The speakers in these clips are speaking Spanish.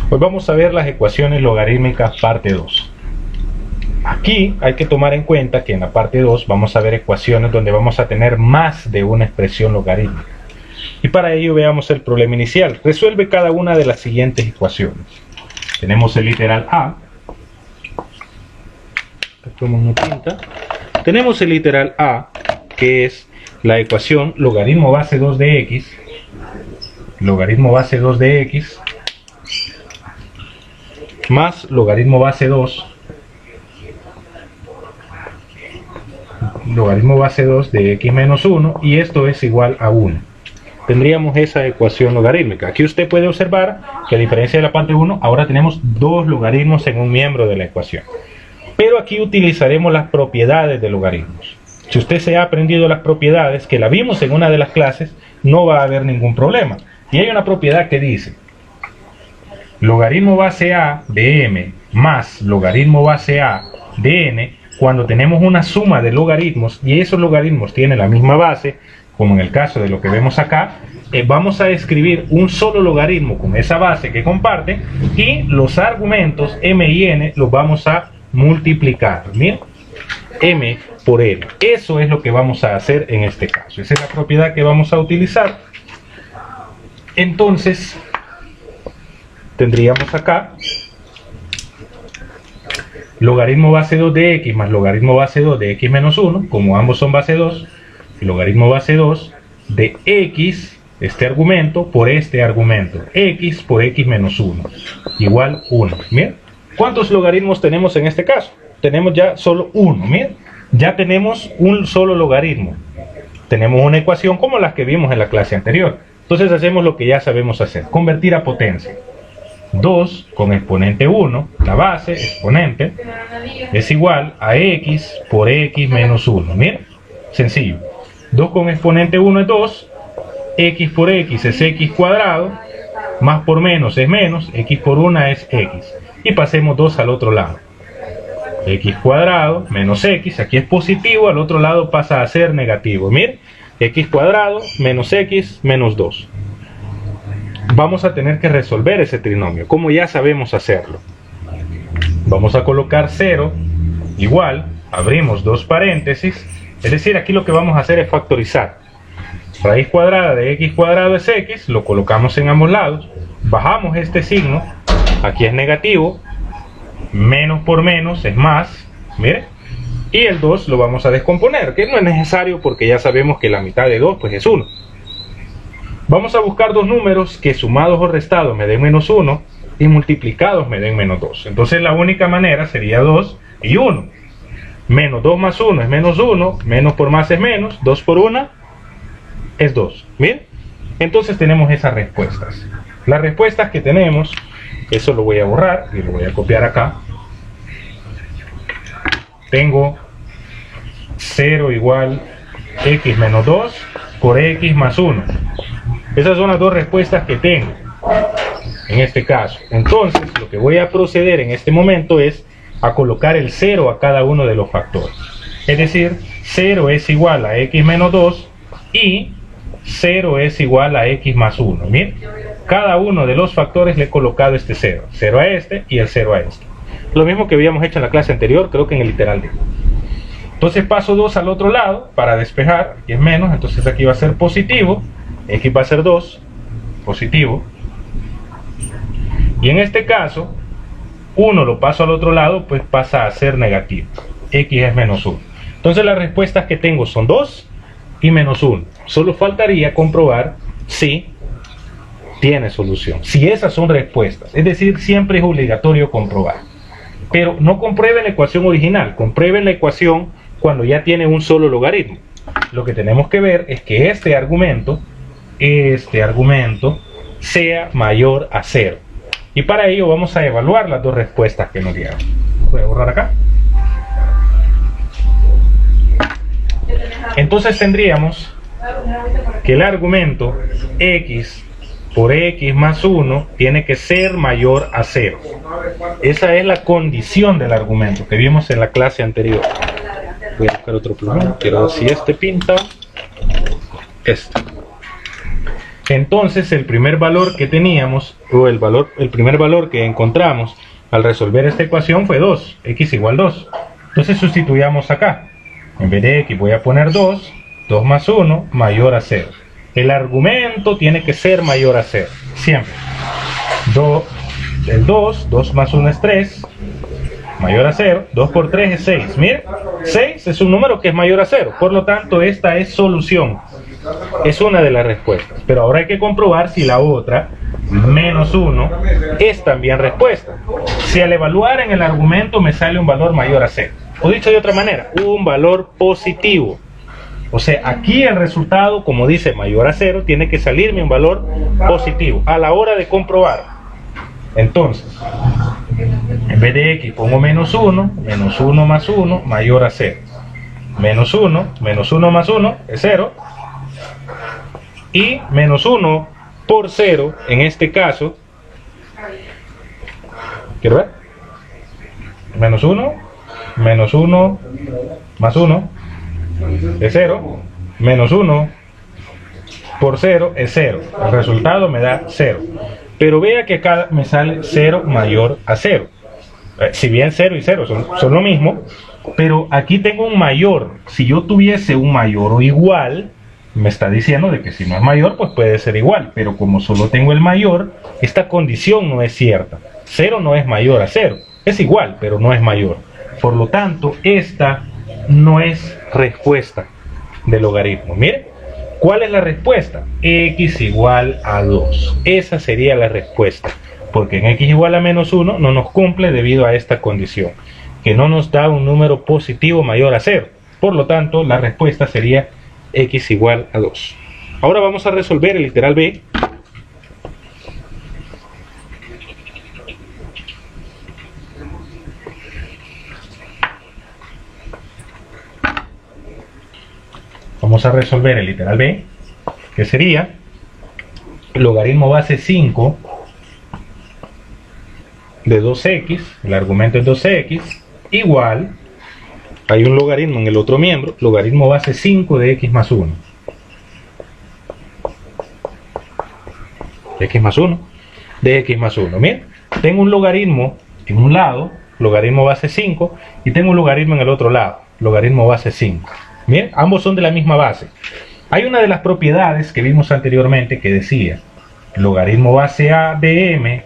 Pues vamos a ver las ecuaciones logarítmicas parte 2. Aquí hay que tomar en cuenta que en la parte 2 vamos a ver ecuaciones donde vamos a tener más de una expresión logarítmica. Y para ello veamos el problema inicial. Resuelve cada una de las siguientes ecuaciones. Tenemos el literal A. Tenemos el literal A, que es la ecuación logaritmo base 2 de x, logaritmo base 2 de x, más logaritmo base 2, logaritmo base 2 de x menos 1, y esto es igual a 1. Tendríamos esa ecuación logarítmica. Aquí usted puede observar que a diferencia de la parte 1, ahora tenemos dos logaritmos en un miembro de la ecuación. Pero aquí utilizaremos las propiedades de logaritmos. Si usted se ha aprendido las propiedades, que la vimos en una de las clases, no va a haber ningún problema. Y hay una propiedad que dice logaritmo base a de m más logaritmo base a de n, cuando tenemos una suma de logaritmos y esos logaritmos tienen la misma base, como en el caso de lo que vemos acá, vamos a escribir un solo logaritmo con esa base que comparte y los argumentos m y n los vamos a multiplicar. Miren, m por n. Eso es lo que vamos a hacer en este caso. Esa es la propiedad que vamos a utilizar. Entonces, tendríamos acá logaritmo base 2 de x más logaritmo base 2 de x menos 1, como ambos son base 2, logaritmo base 2 de x, este argumento, por este argumento, x por x menos 1, igual 1. Miren, ¿cuántos logaritmos tenemos en este caso? Tenemos ya solo uno. Miren, ya tenemos un solo logaritmo. Tenemos una ecuación como las que vimos en la clase anterior. Entonces hacemos lo que ya sabemos hacer, convertir a potencia. 2 con exponente 1, la base, exponente, es igual a x por x menos 1. Miren, sencillo. 2 con exponente 1 es 2, x por x es x cuadrado, más por menos es menos, x por 1 es x. Y pasemos 2 al otro lado. X cuadrado menos x, aquí es positivo, al otro lado pasa a ser negativo. Miren, x cuadrado menos x menos 2. Vamos a tener que resolver ese trinomio, como ya sabemos hacerlo. Vamos a colocar 0 igual, abrimos dos paréntesis, es decir, aquí lo que vamos a hacer es factorizar. Raíz cuadrada de x cuadrado es x, lo colocamos en ambos lados, bajamos este signo, aquí es negativo, menos por menos es más, mire, y el 2 lo vamos a descomponer, que no es necesario porque ya sabemos que la mitad de 2 pues es 1. Vamos a buscar dos números que sumados o restados me den menos 1 y multiplicados me den menos 2. Entonces la única manera sería 2 y 1. Menos 2 más 1 es menos 1, menos por más es menos, 2 por 1 es 2. ¿Bien? Entonces tenemos esas respuestas. Las respuestas que tenemos, eso lo voy a borrar y lo voy a copiar acá. Tengo 0 igual x menos 2 por x más 1. Esas son las dos respuestas que tengo en este caso. Entonces lo que voy a proceder en este momento es a colocar el 0 a cada uno de los factores. Es decir, 0 es igual a x menos 2 y 0 es igual a x más 1. Miren, cada uno de los factores le he colocado este 0. 0 a este y el 0 a este. Lo mismo que habíamos hecho en la clase anterior, creo que en el literal D. Entonces paso 2 al otro lado para despejar, y es menos, entonces aquí va a ser positivo. X va a ser 2, positivo. Y en este caso, 1 lo paso al otro lado, pues pasa a ser negativo. X es menos 1. Entonces las respuestas que tengo son 2 y menos 1. Solo faltaría comprobar si tiene solución. Si esas son respuestas. Es decir, siempre es obligatorio comprobar. Pero no comprueben la ecuación original, comprueben la ecuación cuando ya tiene un solo logaritmo. Lo que tenemos que ver es que este argumento sea mayor a 0. Y para ello vamos a evaluar las dos respuestas que nos dieron. Voy a borrar acá. Entonces tendríamos que el argumento x por x más 1 tiene que ser mayor a 0. Esa es la condición del argumento que vimos en la clase anterior. Voy a buscar otro plumón. Quiero ver si este pinta. Este. Entonces el primer valor que teníamos, o el primer valor que encontramos al resolver esta ecuación fue 2, x igual 2. Entonces sustituyamos acá. En vez de x voy a poner 2, 2 más 1 mayor a 0. El argumento tiene que ser mayor a 0, siempre. El 2, 2 más 1 es 3, mayor a 0, 2 por 3 es 6. Miren, 6 es un número que es mayor a 0, por lo tanto esta es solución. Es una de las respuestas, pero ahora hay que comprobar si la otra, menos 1, es también respuesta. Si al evaluar en el argumento me sale un valor mayor a 0, o dicho de otra manera, un valor positivo. O sea, aquí el resultado, como dice mayor a 0, tiene que salirme un valor positivo a la hora de comprobar. Entonces, en vez de x pongo menos 1 más 1 mayor a 0. Menos 1 más 1 es 0. Y menos 1 por 0, en este caso, ¿quiero ver? Menos 1 más 1 es 0. Menos 1 por 0 es 0. El resultado me da 0. Pero vea que acá me sale 0 mayor a 0. Si bien 0 y 0 son lo mismo, pero aquí tengo un mayor. Si yo tuviese un mayor o igual, me está diciendo de que si no es mayor, pues puede ser igual. Pero como solo tengo el mayor, esta condición no es cierta. 0 no es mayor a 0. Es igual, pero no es mayor. Por lo tanto, esta no es respuesta del logaritmo. Miren, ¿cuál es la respuesta? X igual a 2. Esa sería la respuesta. Porque en x igual a menos 1 no nos cumple debido a esta condición, que no nos da un número positivo mayor a 0. Por lo tanto, la respuesta sería x igual a 2. Ahora vamos a resolver el literal B. Vamos a resolver el literal B, que sería logaritmo base 5 de 2x, el argumento es 2x, igual, hay un logaritmo en el otro miembro, logaritmo base 5 de x más 1. X más 1 de x más 1. Miren, tengo un logaritmo en un lado, logaritmo base 5, y tengo un logaritmo en el otro lado, logaritmo base 5. Miren, ambos son de la misma base. Hay una de las propiedades que vimos anteriormente que decía logaritmo base a de m,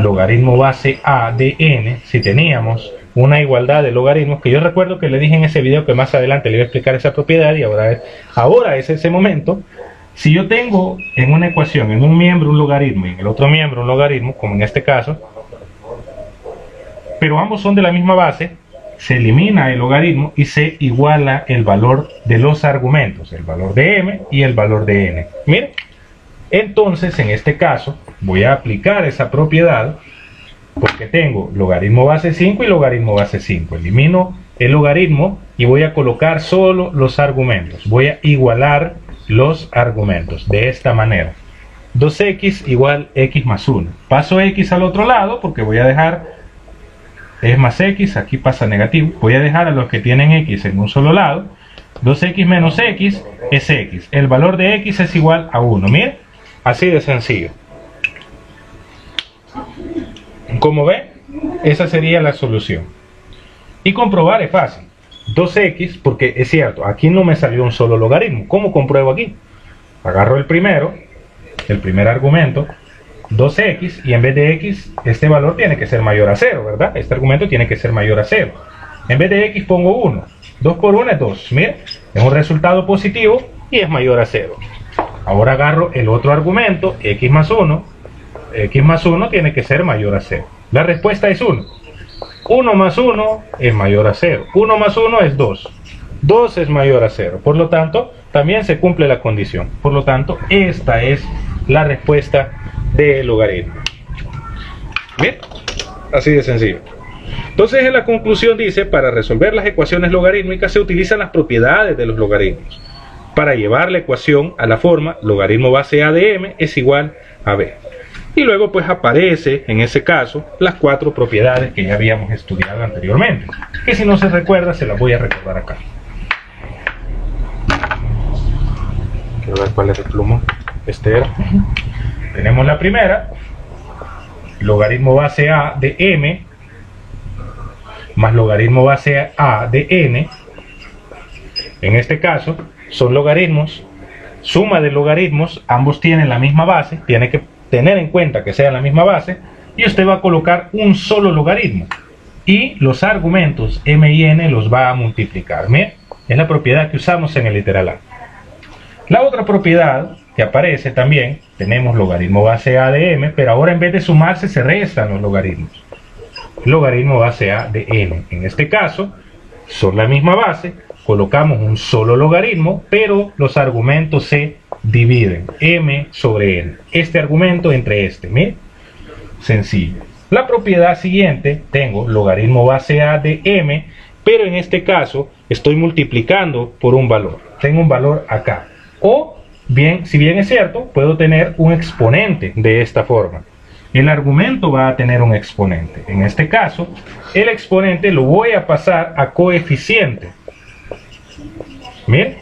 logaritmo base a de n, si teníamos una igualdad de logaritmos, que yo recuerdo que le dije en ese video que más adelante le voy a explicar esa propiedad, y ahora es ese momento. Si yo tengo en una ecuación, en un miembro un logaritmo y en el otro miembro un logaritmo, como en este caso, pero ambos son de la misma base, se elimina el logaritmo y se iguala el valor de los argumentos, el valor de m y el valor de n. Miren, entonces en este caso voy a aplicar esa propiedad porque tengo logaritmo base 5 y logaritmo base 5. Elimino el logaritmo y voy a colocar solo los argumentos. Voy a igualar los argumentos de esta manera. 2x igual x más 1. Paso x al otro lado porque voy a dejar es más x, aquí pasa negativo. Voy a dejar a los que tienen x en un solo lado. 2x menos x es x. El valor de x es igual a 1. Miren, así de sencillo. Como ven, esa sería la solución. Y comprobar es fácil. 2x, porque es cierto, aquí no me salió un solo logaritmo. ¿Cómo compruebo aquí? Agarro el primer argumento, 2x, y en vez de x, este valor tiene que ser mayor a 0, ¿verdad? Este argumento tiene que ser mayor a 0. En vez de x pongo 1. 2 por 1 es 2. Miren, es un resultado positivo y es mayor a 0. Ahora agarro el otro argumento, x más 1. X más 1 tiene que ser mayor a 0. La respuesta es 1. 1 más 1 es mayor a 0. 1 más 1 es 2. 2 es mayor a 0. Por lo tanto, también se cumple la condición. Por lo tanto, esta es la respuesta del logaritmo. Bien, así de sencillo. Entonces, en la conclusión dice, para resolver las ecuaciones logarítmicas se utilizan las propiedades de los logaritmos para llevar la ecuación a la forma logaritmo base a de m es igual a b. Y luego pues aparece en ese caso las 4 propiedades que ya habíamos estudiado anteriormente, que si no se recuerda se las voy a recordar acá. Quiero ver cuál es el plumón. Tenemos la primera, logaritmo base a de m más logaritmo base a de n. En este caso son logaritmos, suma de logaritmos, ambos tienen la misma base, tiene que tener en cuenta que sean la misma base, y usted va a colocar un solo logaritmo y los argumentos m y n los va a multiplicar. Bien, es la propiedad que usamos en el literal A. La otra propiedad que aparece también, tenemos logaritmo base a de m, pero ahora en vez de sumarse se restan los logaritmos. Logaritmo base a de n. En este caso, son la misma base, colocamos un solo logaritmo, pero los argumentos se dividen, m sobre n. Este argumento entre este, miren, sencillo. La propiedad siguiente, tengo logaritmo base a de m, pero en este caso estoy multiplicando por un valor. Tengo un valor acá. O bien, si bien es cierto, puedo tener un exponente de esta forma. El argumento va a tener un exponente. En este caso, el exponente lo voy a pasar a coeficiente. Bien,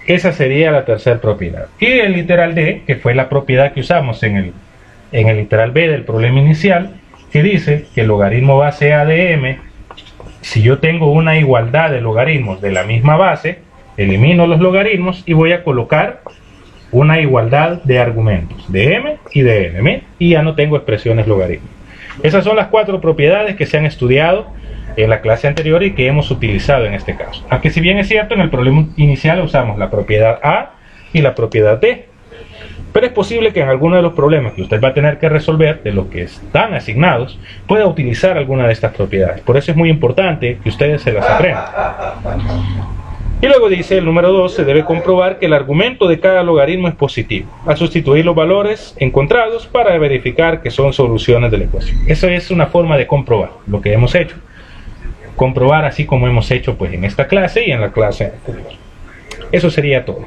esa sería la tercera propiedad. Y el literal D, que fue la propiedad que usamos en el literal B del problema inicial, que dice que el logaritmo base a de m, si yo tengo una igualdad de logaritmos de la misma base, elimino los logaritmos y voy a colocar una igualdad de argumentos de m y de n, y ya no tengo expresiones logarítmicas. Esas son las 4 propiedades que se han estudiado en la clase anterior y que hemos utilizado en este caso. Aunque si bien es cierto, en el problema inicial usamos la propiedad A y la propiedad D, pero es posible que en alguno de los problemas que usted va a tener que resolver, de los que están asignados, pueda utilizar alguna de estas propiedades. Por eso es muy importante que ustedes se las aprendan. Y luego dice el número 2, se debe comprobar que el argumento de cada logaritmo es positivo, al sustituir los valores encontrados para verificar que son soluciones de la ecuación. Eso es una forma de comprobar lo que hemos hecho. Comprobar así como hemos hecho pues en esta clase y en la clase anterior. Eso sería todo.